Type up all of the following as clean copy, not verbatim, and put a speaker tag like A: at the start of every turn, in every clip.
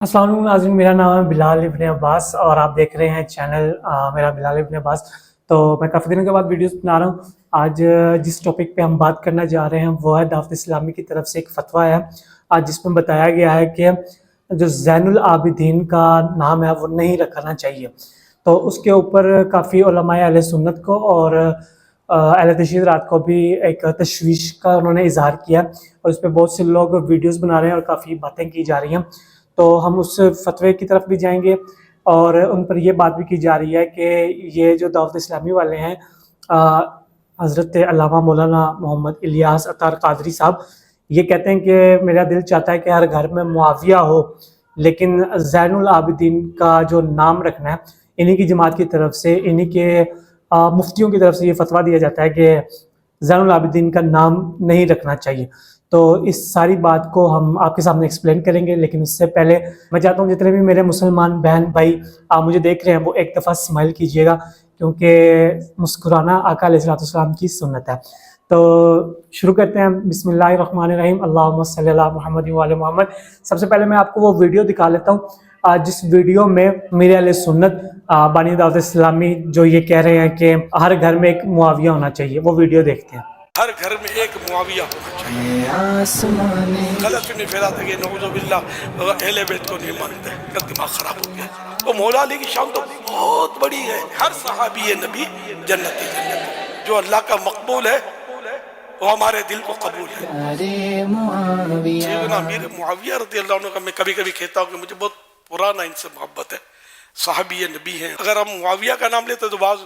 A: अस्सलाम वालेकुम नाज़रीन, मेरा नाम है बिलाल इब्न अब्बास और आप देख रहे हैं चैनल मेरा बिलाल इब्न अब्बास। तो मैं काफ़ी दिनों के बाद वीडियोस बना रहा हूँ। आज जिस टॉपिक पे हम बात करना जा रहे हैं वो है दावत इस्लामी की तरफ से एक फ़तवा है आज जिसमें बताया गया है कि जो ज़ैनुल आबिदीन का नाम है वो नहीं रखना चाहिए। तो उसके ऊपर काफ़ी उलमाए अहले सुन्नत को और अहले तशरीअत को भी एक तशवीश का उन्होंने इजहार किया और इस पर बहुत से लोग वीडियोस बना रहे हैं और काफ़ी बातें की जा रही हैं। तो हम उस फतवे की तरफ भी जाएंगे और उन पर यह बात भी की जा रही है कि ये जो दावत इस्लामी वाले हैं हज़रत अल्लामा मौलाना मोहम्मद इलियास अतार कादरी साहब ये कहते हैं कि मेरा दिल चाहता है कि हर घर में मुआविया हो, लेकिन ज़ैनुल आबिदीन का जो नाम रखना है इन्हीं की जमात की तरफ से, इन्हीं के मुफ्तियों की तरफ से ये फतवा दिया जाता है कि ज़ैनुल आबिदीन का नाम नहीं रखना चाहिए। तो इस सारी बात को हम आपके सामने एक्सप्लेन करेंगे, लेकिन उससे पहले मैं चाहता हूँ जितने भी मेरे मुसलमान बहन भाई आप मुझे देख रहे हैं वो एक दफ़ा स्माइल कीजिएगा, क्योंकि मुस्कुराना आका अलैहिस्सलाम की सुन्नत है। तो शुरू करते हैं। बिस्मिल्लाहिर्रहमानिर्रहीम, अल्लाहुम्मा सल्ली अला मुहम्मद व अला मुहम्मद। सबसे पहले मैं आपको वो वीडियो दिखा लेता हूँ जिस वीडियो में मेरे अहले सुन्नत बानी दावत इस्लामी जो ये कह रहे हैं कि हर घर में एक मुआविया होना चाहिए। वो वीडियो देखते हैं।
B: हर घर में एक मुआविया होना चाहिए। गलत नहीं फैलाते कि नऊज़ुबिल्लाह अहले बैत को नहीं मानते, का दिमाग खराब हो गया। तो मौला अली की शान तो बहुत बड़ी है। हर सहाबी नबी जन्नती जन्नती, जो अल्लाह का मकबूल है वो हमारे दिल को कबूल है। सैयदना अमीर मुआविया रज़ियल्लाहु अन्हु का मैं कभी कभी कहता हूँ कि मुझे बहुत पुराना इनसे मोहब्बत है, साहबी नबी हैं। अगर हम मुआविया का नाम लेते तो बाज़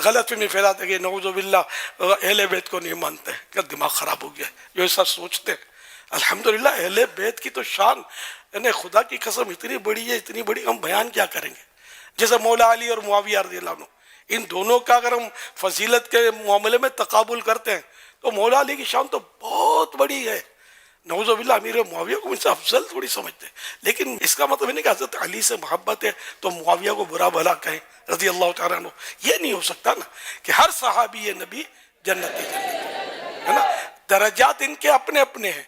B: गलत नहीं फैलाते कि नऊज़ुबिल्लाह अहले बैत को नहीं मानते, क्या दिमाग ख़राब हो गया जो ऐसा सोचते हैं। अल्हम्दुलिल्लाह अहले बैत की तो शान यानी खुदा की कसम इतनी बड़ी है, इतनी बड़ी, हम बयान क्या करेंगे। जैसे मौला अली और मुआविया रज़ियल्लाहु अन्हु, इन दोनों का अगर हम फजीलत के मामले में तकाबुल करते हैं तो मौला अली की शान तो बहुत बड़ी है। नऊज़ुबिल्लाह अमीर मुआविया को मुझसे अफजल थोड़ी समझते हैं, लेकिन इसका मतलब नहीं कि हज़रत अली से मोहब्बत है तो मुआविया को बुरा भला कहें रज़ी अल्लाह तआला अन्हु। ये नहीं हो सकता ना कि हर सहाबी नबी जन्नती जन्नती है ना। दरजात इनके अपने अपने हैं,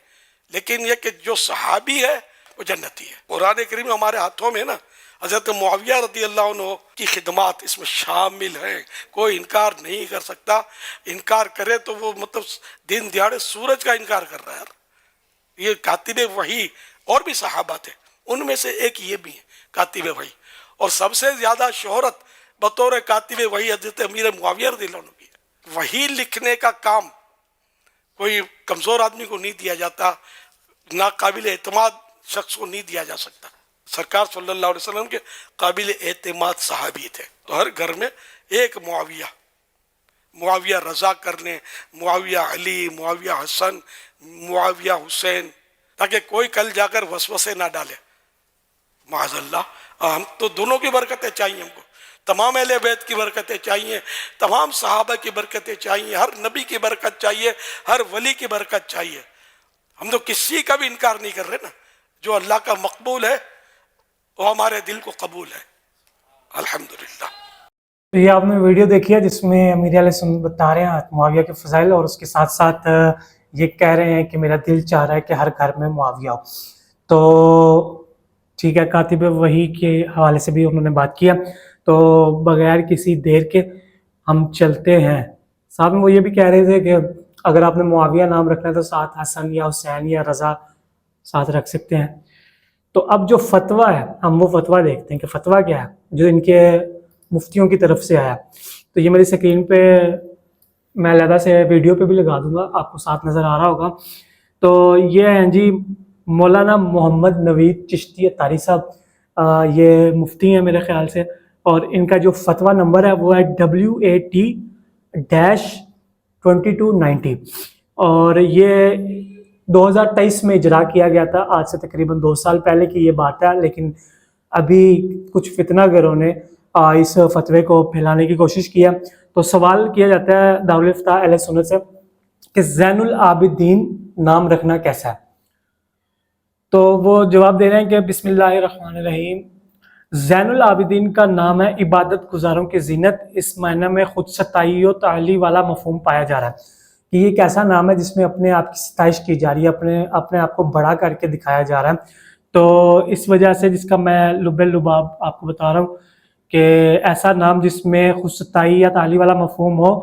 B: लेकिन ये कि जो सहाबी है वो जन्नती है। कुरान करीम हमारे हाथों में ना, हज़रत मुआविया रज़ी अल्लाह अन्हु की खिदमत इसमें शामिल है, कोई इनकार नहीं कर सकता। इनकार करे तो वो मतलब दिन दिहाड़े सूरज का इनकार कर रहा है। ये कातिबे वही और भी सहाबा थे, उनमें से एक ये भी है कातिबे वही, और सबसे ज्यादा शोहरत बतौर कातिबे वही हज़रत अमीर मुआविया रज़ियल्लाहु अन्हु की है। वही लिखने का काम कोई कमजोर आदमी को नहीं दिया जाता, नाकाबिल एतमाद शख्स को नहीं दिया जा सकता। सरकार सल्लल्लाहु अलैहि वसल्लम के काबिल एतमाद सहाबी थे। तो हर घर में एक मुआविया, मुआविया रजा करने, मुआविया अली, मुआविया हसन, मुआविया हुसैन, ताकि कोई कल जाकर वसवसे ना डाले। माज़अल्लाह हम तो दोनों की बरकतें चाहिए, हमको तमाम अहले बैत की बरकतें चाहिए, तमाम सहाबा की बरकतें चाहिए, हर नबी की बरकत चाहिए, हर वली की बरकत चाहिए। हम तो किसी का भी इनकार नहीं कर रहे ना। जो अल्लाह का मकबूल है वो हमारे दिल को कबूल है, अल्हम्दुलिल्लाह।
A: तो ये आपने वीडियो देखी है जिसमें अमीर अहले सुन्नत बता रहे हैं मुआविया के फ़ज़ाइल और उसके साथ साथ ये कह रहे हैं कि मेरा दिल चाह रहा है कि हर घर में मुआविया हो। तो ठीक है, कातिब वही के हवाले से भी उन्होंने बात किया। तो बगैर किसी देर के हम चलते हैं। साथ में वो ये भी कह रहे थे कि अगर आपने मुआविया नाम रखना है तो साथ हसन या हुसैन या रज़ा साथ रख सकते हैं। तो अब जो फतवा है हम वो फतवा देखते हैं कि फतवा क्या है जो इनके मुफ्तियों की तरफ से आया। तो ये मेरी स्क्रीन पे मैं अलहदा से वीडियो पे भी लगा दूंगा, आपको साथ नज़र आ रहा होगा। तो ये हैं जी मौलाना मोहम्मद नवीद चिश्ती अतारी साहब, ये मुफ्ती हैं मेरे ख्याल से, और इनका जो फतवा नंबर है वो है WAT-2290 और ये 2023 में इजरा किया गया था। आज से तकरीबन 2 साल पहले की ये बात है, लेकिन अभी कुछ फितनागरों ने इस फतवे को फैलाने की कोशिश किया। तो सवाल किया जाता है दारुल इफ्ता अहले सुन्नत से कि ज़ैनुल आबिदीन नाम रखना कैसा है। तो वो जवाब दे रहे हैं कि बिस्मिल्लाहिर्रहमानिर्रहीम, ज़ैनुल आबिदीन का नाम है इबादत गुजारों की जीनत। इस मायने में खुद सताई व ताली वाला मफहूम पाया जा रहा है कि ये एक ऐसा नाम है जिसमें अपने आप की सताइश की जा रही है, अपने आप को बड़ा करके दिखाया जा रहा है। تو اس وجہ سے جس کا میں لب لباب آپ کو بتا رہا ہوں کہ ایسا نام جس میں خود ستائی یا تعالی والا مفہوم ہو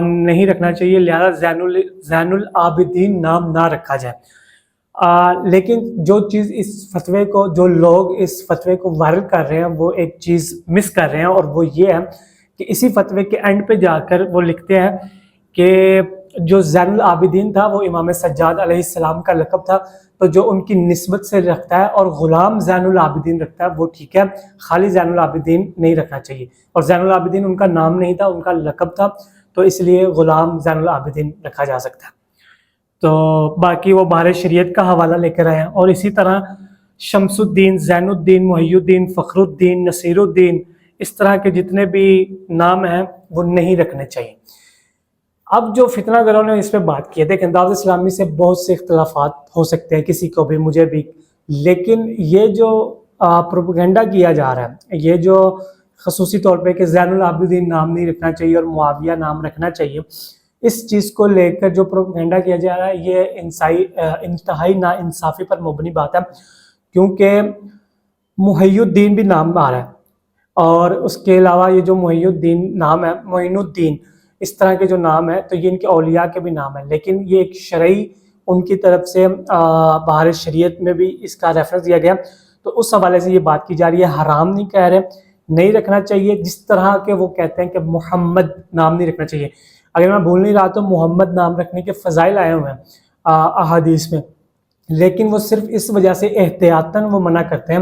A: نہیں رکھنا چاہیے، لہذا زین العابدین نام نہ رکھا جائے۔ لیکن جو چیز اس فتوے کو، جو لوگ اس فتوے کو وائرل کر رہے ہیں، وہ ایک چیز مس کر رہے ہیں، اور وہ یہ ہے کہ اسی فتوے کے اینڈ پہ جا کر وہ لکھتے ہیں کہ جو زین العابدین تھا وہ امام سجاد علیہ السلام کا لقب تھا، تو جو ان کی نسبت سے رکھتا ہے اور غلام زین العابدین رکھتا ہے وہ ٹھیک ہے، خالی زین العابدین نہیں رکھنا چاہیے۔ اور زین العابدین ان کا نام نہیں تھا، ان کا لقب تھا، تو اس لیے غلام زین العابدین رکھا جا سکتا ہے۔ تو باقی وہ بہار شریعت کا حوالہ لے کر آئے ہیں، اور اسی طرح شمس الدین، زین الدین، محی الدین، فخر الدین، نصیر الدین، اس طرح کے جتنے بھی نام ہیں وہ نہیں رکھنے چاہیے۔ اب جو فتنہ گروں نے اس پہ بات کی ہے، دیکھیں دعوت اسلامی سے بہت سے اختلافات ہو سکتے ہیں، کسی کو بھی، مجھے بھی، لیکن یہ جو پروپیگنڈا کیا جا رہا ہے، یہ جو خصوصی طور پہ کہ زین العابدین نام نہیں رکھنا چاہیے اور معاویہ نام رکھنا چاہیے، اس چیز کو لے کر جو پروپیگنڈا کیا جا رہا ہے، یہ انتہائی ناانصافی پر مبنی بات ہے، کیونکہ محی الدین بھی نام آ رہا ہے، اور اس کے علاوہ یہ جو محی الدین نام ہے، معین الدین، اس طرح کے جو نام ہے، تو یہ ان کے اولیاء کے بھی نام ہیں، لیکن یہ ایک شرعی ان کی طرف سے بہار شریعت میں بھی اس کا ریفرنس دیا گیا، تو اس حوالے سے یہ بات کی جا رہی ہے۔ حرام نہیں کہہ رہے، نہیں رکھنا چاہیے، جس طرح کہ وہ کہتے ہیں کہ محمد نام نہیں رکھنا چاہیے۔ اگر میں بھول نہیں رہا تو محمد نام رکھنے کے فضائل آئے ہوئے ہیں احادیث میں، لیکن وہ صرف اس وجہ سے احتیاطاً وہ منع کرتے ہیں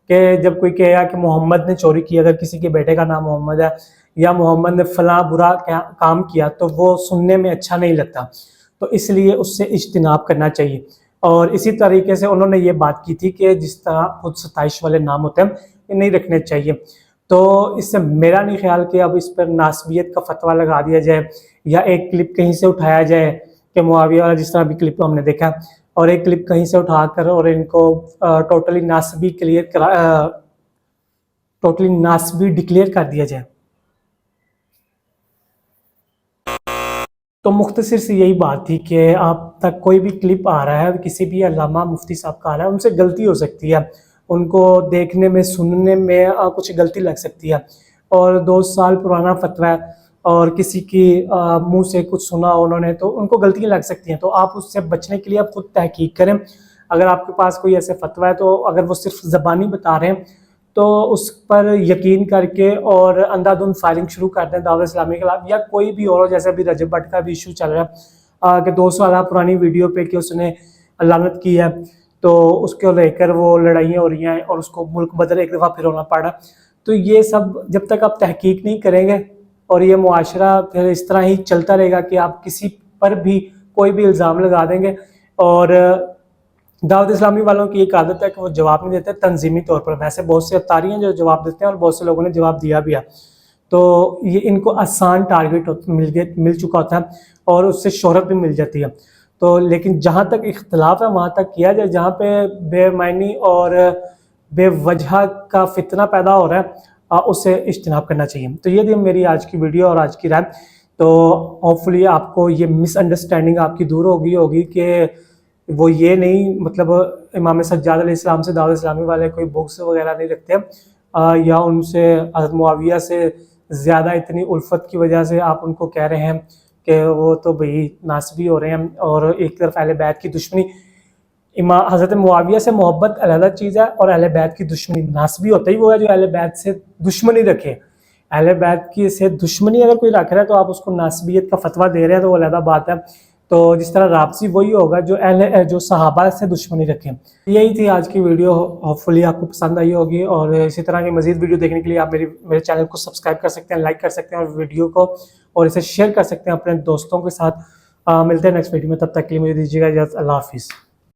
A: کہ جب کوئی کہے گا کہ محمد نے چوری کی، اگر کسی کے بیٹے کا نام محمد ہے یا محمد نے فلاں برا کام کیا، تو وہ سننے میں اچھا نہیں لگتا، تو اس لیے اس سے اجتناب کرنا چاہیے۔ اور اسی طریقے سے انہوں نے یہ بات کی تھی کہ جس طرح خود ستائش والے نام ہوتے ہیں یہ نہیں رکھنے چاہیے، تو اس سے میرا نہیں خیال کہ اب اس پر ناسبیت کا فتویٰ لگا دیا جائے، یا ایک کلپ کہیں سے اٹھایا جائے کہ معاویہ والا، جس طرح بھی کلپ ہم نے دیکھا، اور ایک کلپ کہیں سے اٹھا کر اور ان کو ٹوٹلی ناسبی ڈکلیئر کر دیا جائے۔ تو مختصر سی یہی بات تھی کہ آپ تک کوئی بھی کلپ آ رہا ہے، کسی بھی علامہ مفتی صاحب کا آ رہا ہے، ان سے غلطی ہو سکتی ہے، ان کو دیکھنے میں، سننے میں کچھ غلطی لگ سکتی ہے، اور 2 سال پرانا فتویٰ ہے اور کسی کی منہ سے کچھ سنا انہوں نے، تو ان کو غلطیاں لگ سکتی ہیں، تو آپ اس سے بچنے کے لیے آپ خود تحقیق کریں۔ اگر آپ کے پاس کوئی ایسے فتویٰ ہے، تو اگر وہ صرف زبانی بتا رہے ہیں تو اس پر یقین کر کے اور اندھا دھند فائرنگ شروع کر دیں دعوت اسلامی کے خلاف، یا کوئی بھی اور، جیسے ابھی رجب بٹ کا بھی ایشو چل رہا ہے کہ 2 سالہ پرانی ویڈیو پہ کہ اس نے لعنت کی ہے، تو اس کو لے کر وہ لڑائیاں ہو رہی ہیں اور اس کو ملک بدر ایک دفعہ پھر ہونا پڑا۔ تو یہ سب جب تک آپ تحقیق نہیں کریں گے، اور یہ معاشرہ پھر اس طرح ہی چلتا رہے گا کہ آپ کسی پر بھی کوئی بھی الزام لگا دیں گے، اور دعوت اسلامی والوں کی ایک عادت ہے کہ وہ جواب نہیں دیتے تنظیمی طور پر، ویسے بہت سے افطاری ہیں جو جواب دیتے ہیں اور بہت سے لوگوں نے جواب دیا بھی ہے، تو یہ ان کو آسان ٹارگٹ مل چکا ہوتا ہے اور اس سے شہرت بھی مل جاتی ہے۔ تو لیکن جہاں تک اختلاف ہے وہاں تک کیا جائے، جہاں پہ بے معنی اور بے وجہ کا فتنہ پیدا ہو رہا ہے اس سے اجتناب کرنا چاہیے۔ تو یہ تھی میری آج کی ویڈیو اور آج کی رائے۔ تو ہوپفلی آپ کو یہ مس انڈرسٹینڈنگ آپ کی دور ہوگی کہ وہ یہ نہیں، مطلب امام سجاد علیہ السلام سے دعوت اسلامی والے کوئی بغض وغیرہ نہیں رکھتے، یا ان سے حضرت معاویہ سے زیادہ اتنی الفت کی وجہ سے آپ ان کو کہہ رہے ہیں کہ وہ تو بھئی ناسبی ہو رہے ہیں، اور ایک طرف اہل بیت کی دشمنی، حضرت معاویہ سے محبت علیحدہ چیز ہے، اور اہل بیت کی دشمنی، ناسبی ہوتا ہی وہ ہے جو اہل بیت سے دشمنی رکھے۔ اہل بیت کی سے دشمنی اگر کوئی رکھ رہا ہے تو آپ اس کو ناسبیت کا فتویٰ دے رہے ہیں، تو وہ علیحدہ بات ہے۔ تو جس طرح رابطی وہی ہوگا جو صحابہ سے دشمنی رکھیں۔ یہی تھی آج کی ویڈیو، ہوپفلی آپ کو پسند آئی ہوگی، اور اسی طرح کی مزید ویڈیو دیکھنے کے لیے آپ میرے چینل کو سبسکرائب کر سکتے ہیں، لائک کر سکتے ہیں، اور ویڈیو کو اور اسے شیئر کر سکتے ہیں اپنے دوستوں کے ساتھ۔ ملتے ہیں نیکسٹ ویڈیو میں، تب تک کے لیے مجھے دیجیے گا اجازت۔ اللہ حافظ۔